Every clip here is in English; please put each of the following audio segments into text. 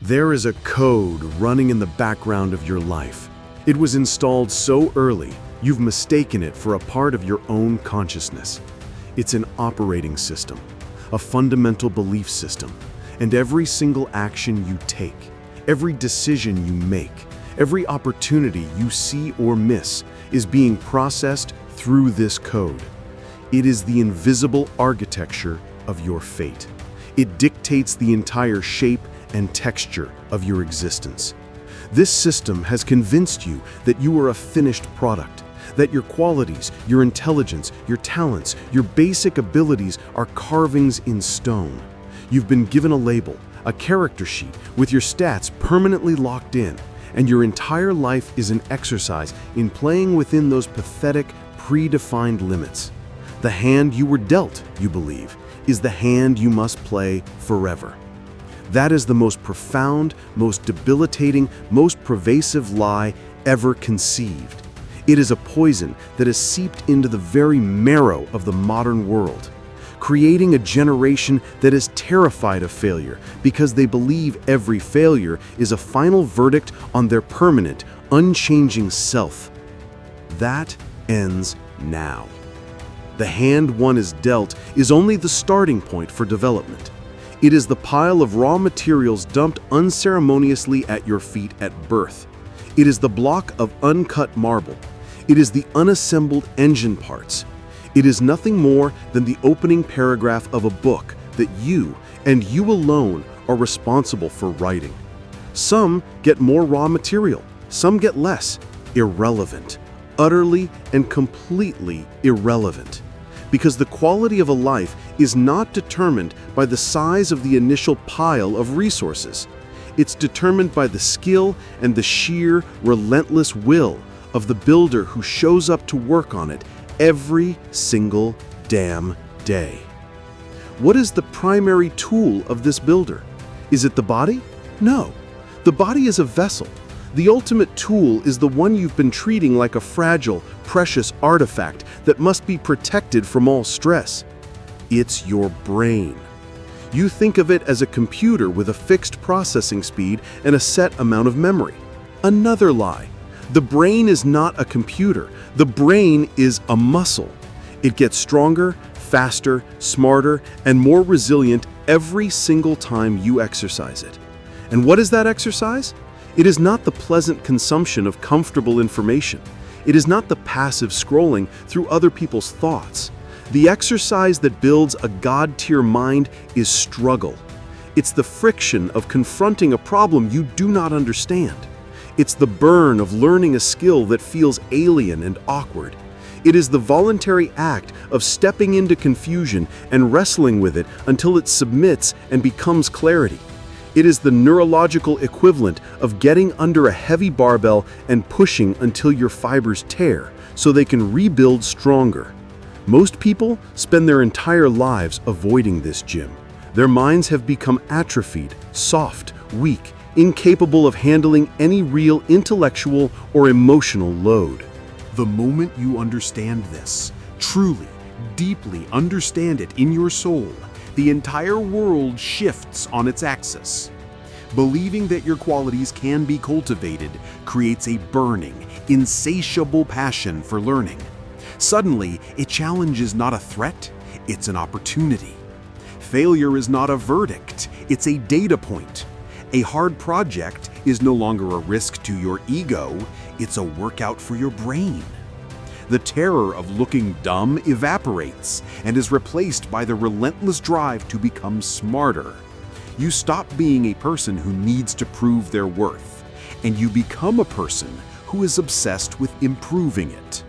There is a code running in the background of your life. It was installed so early, you've mistaken it for a part of your own consciousness. It's an operating system, a fundamental belief system, and every single action you take, every decision you make, every opportunity you see or miss is being processed through this code. It is the invisible architecture of your fate. It dictates the entire shape and texture of your existence. This system has convinced you that you are a finished product, that your qualities, your intelligence, your talents, your basic abilities are carvings in stone. You've been given a label, a character sheet with your stats permanently locked in, and your entire life is an exercise in playing within those pathetic, predefined limits. The hand you were dealt, you believe, is the hand you must play forever. That is the most profound, most debilitating, most pervasive lie ever conceived. It is a poison that has seeped into the very marrow of the modern world, creating a generation that is terrified of failure because they believe every failure is a final verdict on their permanent, unchanging self. That ends now. The hand one is dealt is only the starting point for development. It is the pile of raw materials dumped unceremoniously at your feet at birth. It is the block of uncut marble. It is the unassembled engine parts. It is nothing more than the opening paragraph of a book that you, and you alone, are responsible for writing. Some get more raw material, some get less. Irrelevant. Utterly and completely irrelevant. Because the quality of a life is not determined by the size of the initial pile of resources. It's determined by the skill and the sheer, relentless will of the builder who shows up to work on it every single damn day. What is the primary tool of this builder? Is it the body? No. The body is a vessel. The ultimate tool is the one you've been treating like a fragile, precious artifact that must be protected from all stress. It's your brain. You think of it as a computer with a fixed processing speed and a set amount of memory. Another lie. The brain is not a computer. The brain is a muscle. It gets stronger, faster, smarter, and more resilient every single time you exercise it. And what is that exercise? It is not the pleasant consumption of comfortable information. It is not the passive scrolling through other people's thoughts. The exercise that builds a God-tier mind is struggle. It's the friction of confronting a problem you do not understand. It's the burn of learning a skill that feels alien and awkward. It is the voluntary act of stepping into confusion and wrestling with it until it submits and becomes clarity. It is the neurological equivalent of getting under a heavy barbell and pushing until your fibers tear so they can rebuild stronger. Most people spend their entire lives avoiding this gym. Their minds have become atrophied, soft, weak, incapable of handling any real intellectual or emotional load. The moment you understand this, truly, deeply understand it in your soul, the entire world shifts on its axis. Believing that your qualities can be cultivated creates a burning, insatiable passion for learning. Suddenly, a challenge is not a threat, it's an opportunity. Failure is not a verdict, it's a data point. A hard project is no longer a risk to your ego, it's a workout for your brain. The terror of looking dumb evaporates and is replaced by the relentless drive to become smarter. You stop being a person who needs to prove their worth, and you become a person who is obsessed with improving it.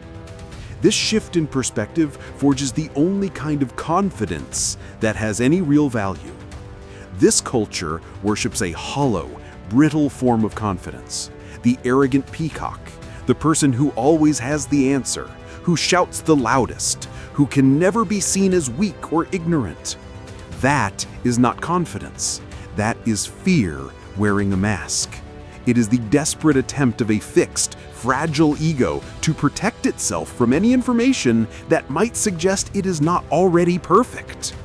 This shift in perspective forges the only kind of confidence that has any real value. This culture worships a hollow, brittle form of confidence, the arrogant peacock, the person who always has the answer, who shouts the loudest, who can never be seen as weak or ignorant. That is not confidence. That is fear wearing a mask. It is the desperate attempt of a fixed, fragile ego to protect itself from any information that might suggest it is not already perfect.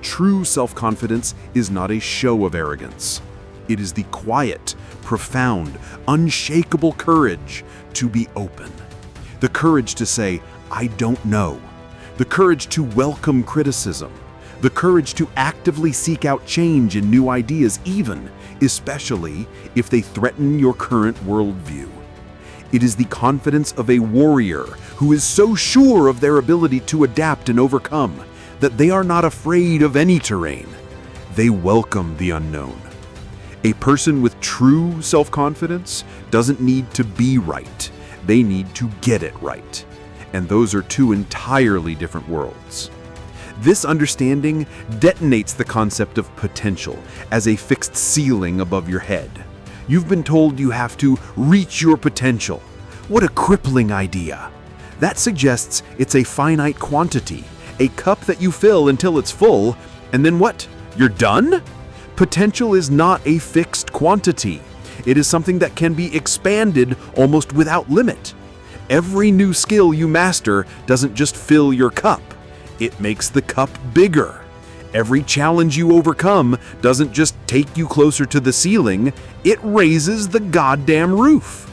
True self-confidence is not a show of arrogance. It is the quiet, profound, unshakable courage to be open. The courage to say, I don't know. The courage to welcome criticism. The courage to actively seek out change and new ideas, especially if they threaten your current worldview. It is the confidence of a warrior who is so sure of their ability to adapt and overcome that they are not afraid of any terrain. They welcome the unknown. A person with true self-confidence doesn't need to be right. They need to get it right. And those are two entirely different worlds. This understanding detonates the concept of potential as a fixed ceiling above your head. You've been told you have to reach your potential. What a crippling idea. That suggests it's a finite quantity, a cup that you fill until it's full, and then what? You're done? Potential is not a fixed quantity. It is something that can be expanded almost without limit. Every new skill you master doesn't just fill your cup. It makes the cup bigger. Every challenge you overcome doesn't just take you closer to the ceiling, it raises the goddamn roof.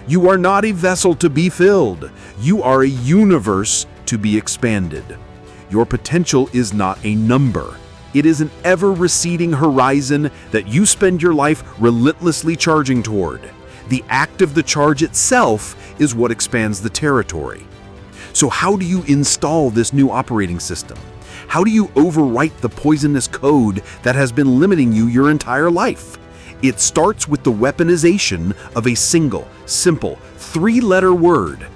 You are not a vessel to be filled. You are a universe to be expanded. Your potential is not a number. It is an ever-receding horizon that you spend your life relentlessly charging toward. The act of the charge itself is what expands the territory. So how do you install this new operating system? How do you overwrite the poisonous code that has been limiting you your entire life? It starts with the weaponization of a single, simple, three-letter word.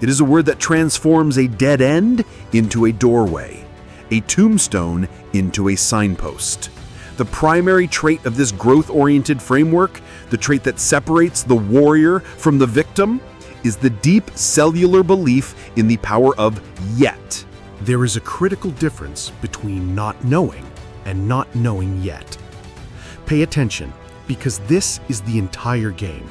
It is a word that transforms a dead end into a doorway, a tombstone into a signpost. The primary trait of this growth-oriented framework, the trait that separates the warrior from the victim, is the deep cellular belief in the power of yet. There is a critical difference between not knowing and not knowing yet. Pay attention, because this is the entire game.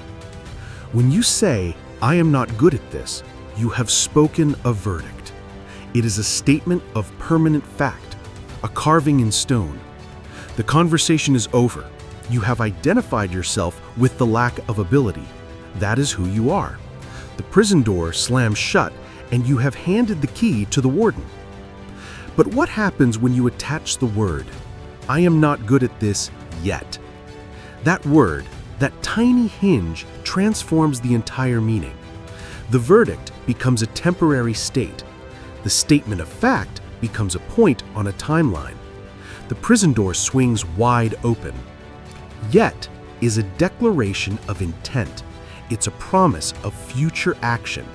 When you say, I am not good at this, you have spoken a verdict. It is a statement of permanent fact, a carving in stone. The conversation is over. You have identified yourself with the lack of ability. That is who you are. The prison door slams shut, and you have handed the key to the warden. But what happens when you attach the word, I am not good at this yet? That word, that tiny hinge, transforms the entire meaning. The verdict becomes a temporary state. The statement of fact becomes a point on a timeline. The prison door swings wide open. Yet is a declaration of intent. It's a promise of future action.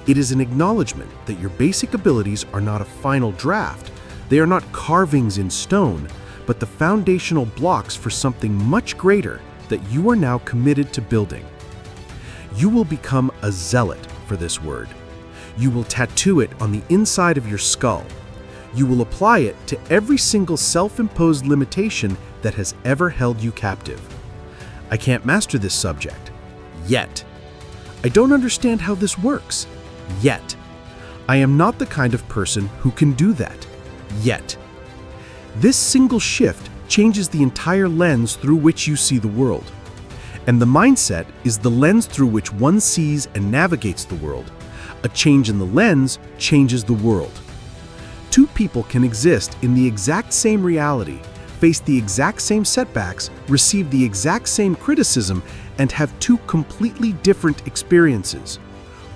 It is an acknowledgement that your basic abilities are not a final draft. They are not carvings in stone, but the foundational blocks for something much greater that you are now committed to building. You will become a zealot for this word. You will tattoo it on the inside of your skull. You will apply it to every single self-imposed limitation that has ever held you captive. I can't master this subject. Yet. I don't understand how this works. Yet. I am not the kind of person who can do that. Yet. This single shift changes the entire lens through which you see the world. And the mindset is the lens through which one sees and navigates the world. A change in the lens changes the world. Two people can exist in the exact same reality, face the exact same setbacks, receive the exact same criticism, and have two completely different experiences.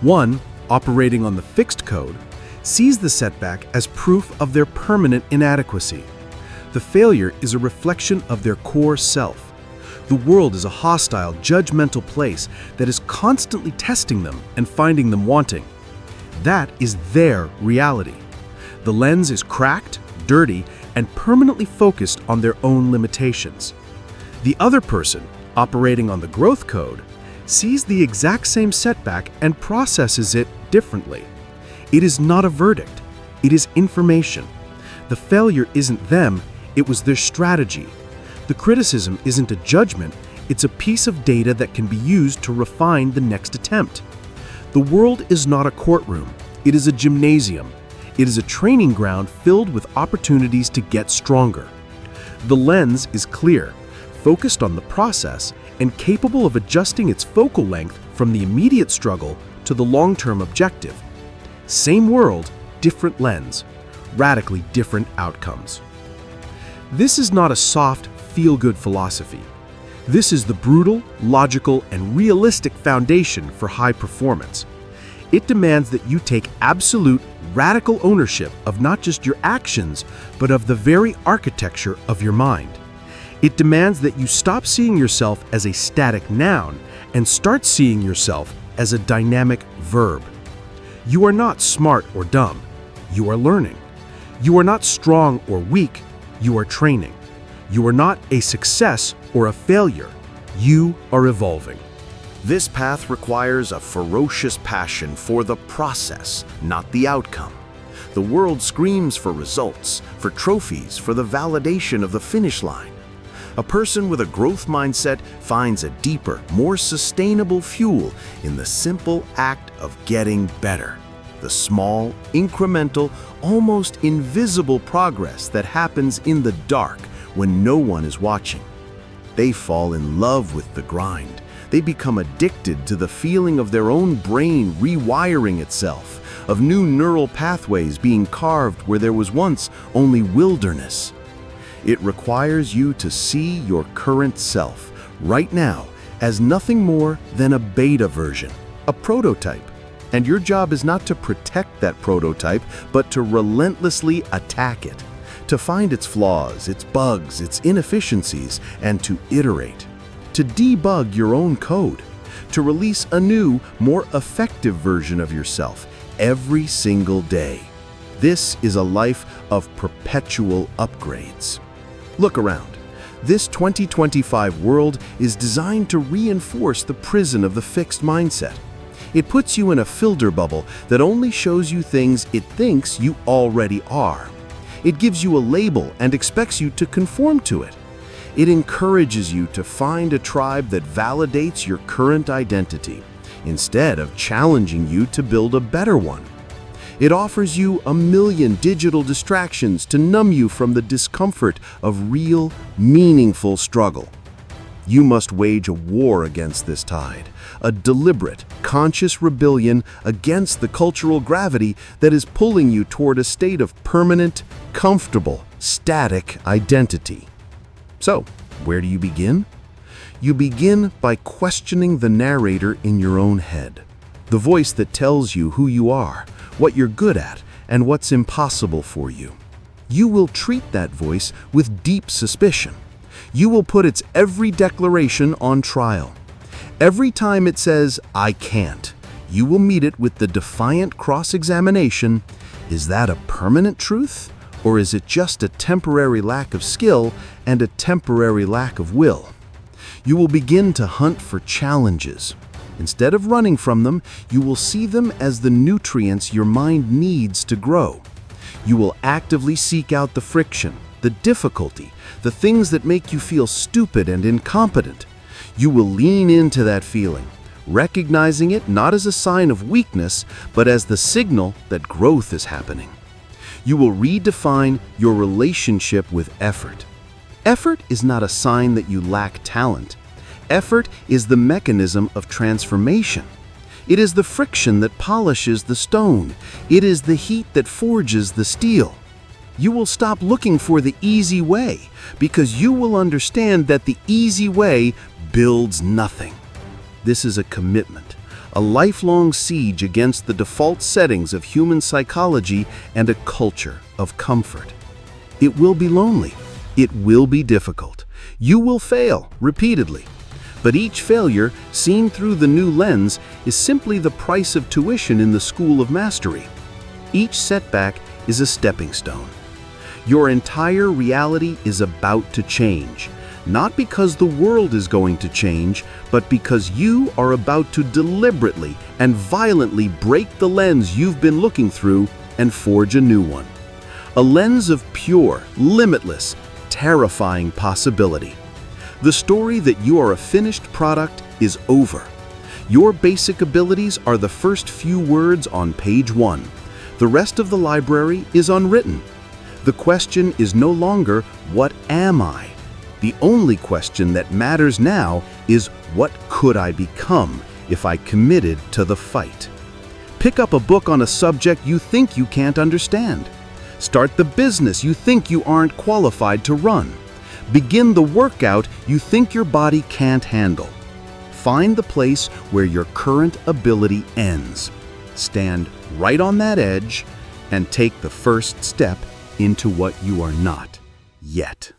One, operating on the fixed code, sees the setback as proof of their permanent inadequacy. The failure is a reflection of their core self. The world is a hostile, judgmental place that is constantly testing them and finding them wanting. That is their reality. The lens is cracked, dirty, and permanently focused on their own limitations. The other person, operating on the growth code, sees the exact same setback and processes it differently. It is not a verdict. It is information. The failure isn't them, it was their strategy. The criticism isn't a judgment, it's a piece of data that can be used to refine the next attempt. The world is not a courtroom, it is a gymnasium. It is a training ground filled with opportunities to get stronger. The lens is clear. focused on the process and capable of adjusting its focal length from the immediate struggle to the long-term objective. Same world, different lens, radically different outcomes. This is not a soft, feel-good philosophy. This is the brutal, logical, and realistic foundation for high performance. It demands that you take absolute, radical ownership of not just your actions, but of the very architecture of your mind. It demands that you stop seeing yourself as a static noun and start seeing yourself as a dynamic verb. You are not smart or dumb. You are learning. You are not strong or weak. You are training. You are not a success or a failure. You are evolving. This path requires a ferocious passion for the process, not the outcome. The world screams for results, for trophies, for the validation of the finish line. A person with a growth mindset finds a deeper, more sustainable fuel in the simple act of getting better. The small, incremental, almost invisible progress that happens in the dark when no one is watching. They fall in love with the grind. They become addicted to the feeling of their own brain rewiring itself, of new neural pathways being carved where there was once only wilderness. It requires you to see your current self, right now, as nothing more than a beta version, a prototype. And your job is not to protect that prototype, but to relentlessly attack it, to find its flaws, its bugs, its inefficiencies, and to iterate, to debug your own code, to release a new, more effective version of yourself every single day. This is a life of perpetual upgrades. Look around. This 2025 world is designed to reinforce the prison of the fixed mindset. It puts you in a filter bubble that only shows you things it thinks you already are. It gives you a label and expects you to conform to it. It encourages you to find a tribe that validates your current identity, instead of challenging you to build a better one. It offers you a million digital distractions to numb you from the discomfort of real, meaningful struggle. You must wage a war against this tide, a deliberate, conscious rebellion against the cultural gravity that is pulling you toward a state of permanent, comfortable, static identity. So, where do you begin? You begin by questioning the narrator in your own head, the voice that tells you who you are, what you're good at, and what's impossible for you. You will treat that voice with deep suspicion. You will put its every declaration on trial. Every time it says, "I can't," you will meet it with the defiant cross-examination, is that a permanent truth, or is it just a temporary lack of skill and a temporary lack of will? You will begin to hunt for challenges. Instead of running from them, you will see them as the nutrients your mind needs to grow. You will actively seek out the friction, the difficulty, the things that make you feel stupid and incompetent. You will lean into that feeling, recognizing it not as a sign of weakness, but as the signal that growth is happening. You will redefine your relationship with effort. Effort is not a sign that you lack talent. Effort is the mechanism of transformation. It is the friction that polishes the stone. It is the heat that forges the steel. You will stop looking for the easy way because you will understand that the easy way builds nothing. This is a commitment, a lifelong siege against the default settings of human psychology and a culture of comfort. It will be lonely. It will be difficult. You will fail repeatedly. But each failure, seen through the new lens, is simply the price of tuition in the school of mastery. Each setback is a stepping stone. Your entire reality is about to change, not because the world is going to change, but because you are about to deliberately and violently break the lens you've been looking through and forge a new one. A lens of pure, limitless, terrifying possibility. The story that you are a finished product is over. Your basic abilities are the first few words on page 1. The rest of the library is unwritten. The question is no longer, what am I? The only question that matters now is, what could I become if I committed to the fight? Pick up a book on a subject you think you can't understand. Start the business you think you aren't qualified to run. Begin the workout you think your body can't handle. Find the place where your current ability ends. Stand right on that edge and take the first step into what you are not yet.